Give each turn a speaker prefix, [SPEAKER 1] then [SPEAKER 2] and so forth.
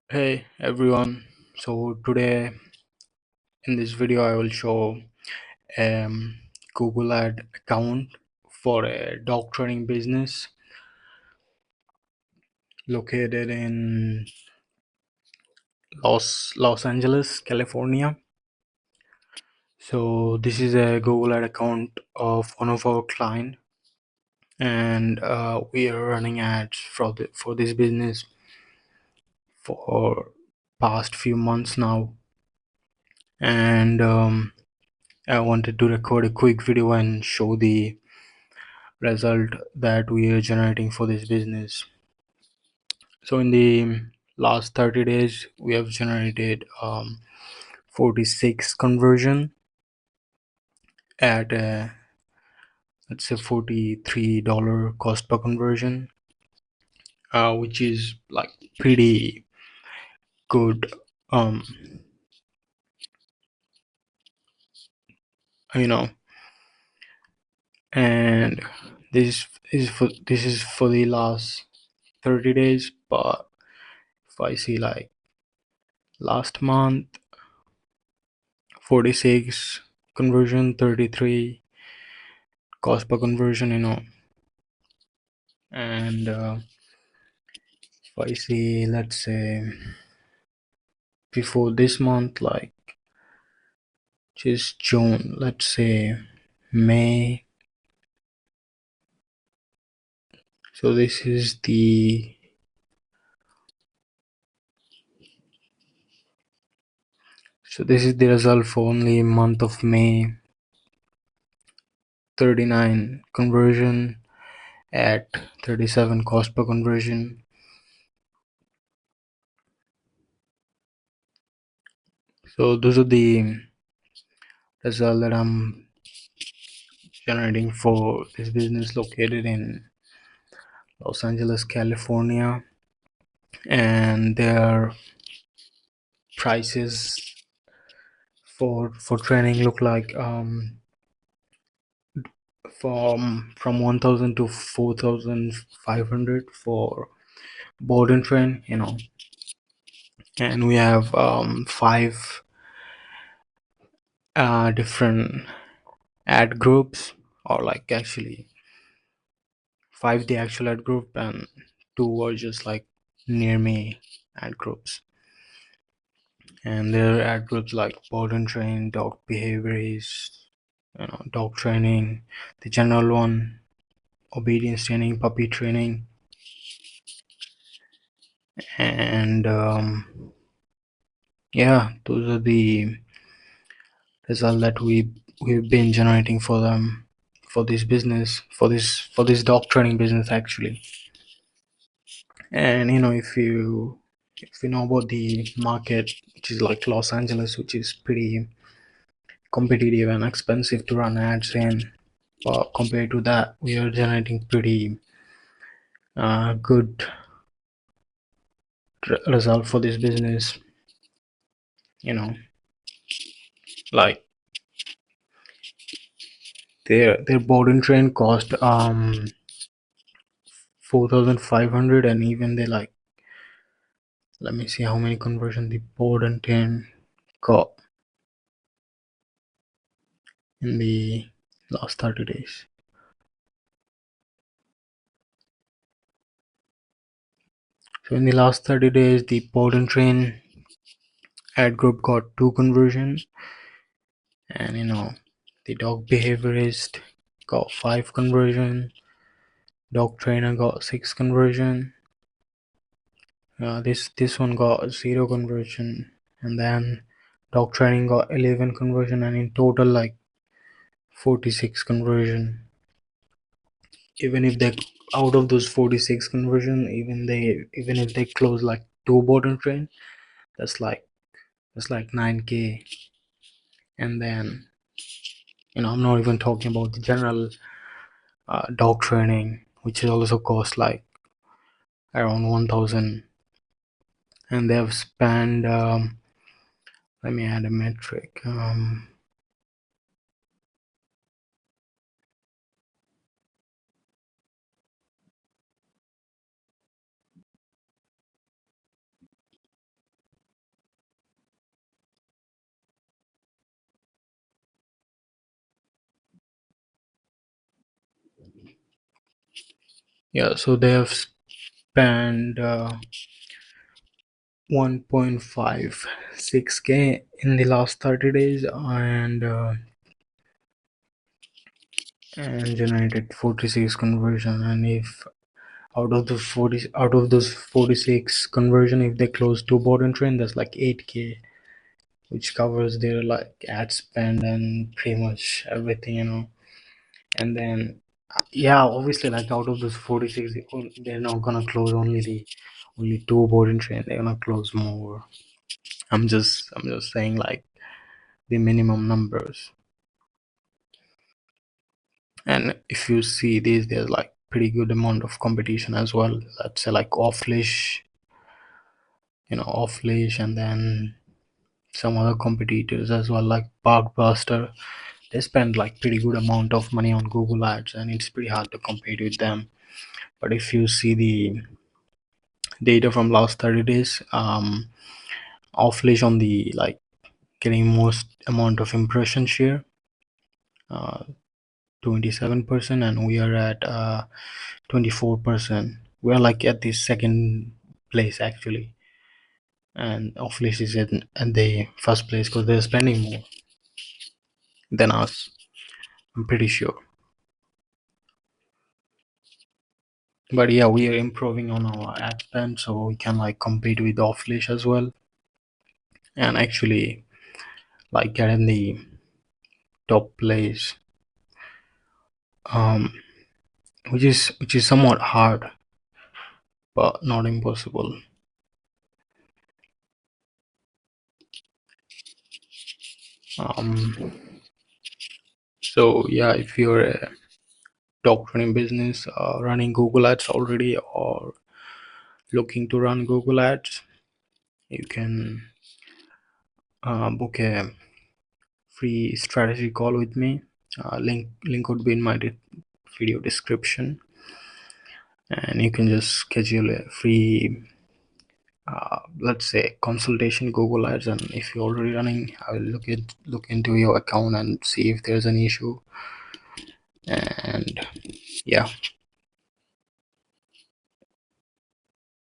[SPEAKER 1] Hey everyone, so today in this video I will show um Google ad account for a dog training business located in Los Angeles, California. So this is a Google ad account of one of our client, and we are running ads for this business for past few months now, and I wanted to record a quick video and show the result that we are generating for this business. So in the last 30 days we have generated 46 conversion at let's say $43 cost per conversion, which is like pretty good. um you know and this is for the last 30 days, but if I see like last month, 46 conversion, 33 cost per conversion, and if I see, let's say, before this month, like just June, let's say May. So this is the result for only month of May. 39 conversion at 37 cost per conversion. So those are the result that I'm generating for this business located in Los Angeles, California, and their prices for training look like from 1,000 to 4,500 for board and train, and we have five different ad groups, or like actually five the actual ad group, and two are just like near me ad groups. And there are ad groups like board and train, dog behaviors, dog training, the general one, obedience training, puppy training, and yeah, those are the results that we've been generating for them, for this business, for this dog training business actually. And if you know about the market, which is like Los Angeles, which is pretty competitive and expensive to run ads in, but compared to that we are generating pretty good result for this business. you know like their boarding train cost 4,500, and even they like, let me see how many conversion the board and train got in the last 30 days. So in the last 30 days the board and train ad group got 2 conversions, and the dog behaviorist got 5 conversion, dog trainer got 6 conversion, this one got 0 conversion, and then dog training got 11 conversion, and in total like 46 conversion. Even if they, out of those 46 conversion, even if they close like 2 board and train, that's like 9K. And then I'm not even talking about the general dog training, which is also cost like around 1,000. And they have spent let me add a metric. Yeah, so they have spent 1.56k in the last 30 days, and generated 46 conversion. And if out of those 46 conversion, if they close two board and train, that's like 8k, which covers their like ad spend and pretty much everything, and then yeah, obviously, like out of those 46, they're not gonna close only two board and train, they're gonna close more. I'm just saying like the minimum numbers. And if you see these, there's like pretty good amount of competition as well. Let's say like off leash, and then some other competitors as well, like Parkbuster. They spend like pretty good amount of money on Google Ads, and it's pretty hard to compete with them. But if you see the data from last 30 days, off leash on the like getting most amount of impression share, uh, 27%, and we are at 24%. We're like at the second place actually, and off leash is at the first place because they're spending more than us, I'm pretty sure. But yeah, we are improving on our ad spend so we can like compete with off leash as well, and actually like get in the top place, um which is somewhat hard but not impossible. um so yeah, if you're a dog training business running Google Ads already, or looking to run Google Ads, you can book a free strategy call with me. Link would be in my video description, and you can just schedule a free let's say consultation Google Ads. And if you're already running, I will look into your account and see if there's an issue. And yeah,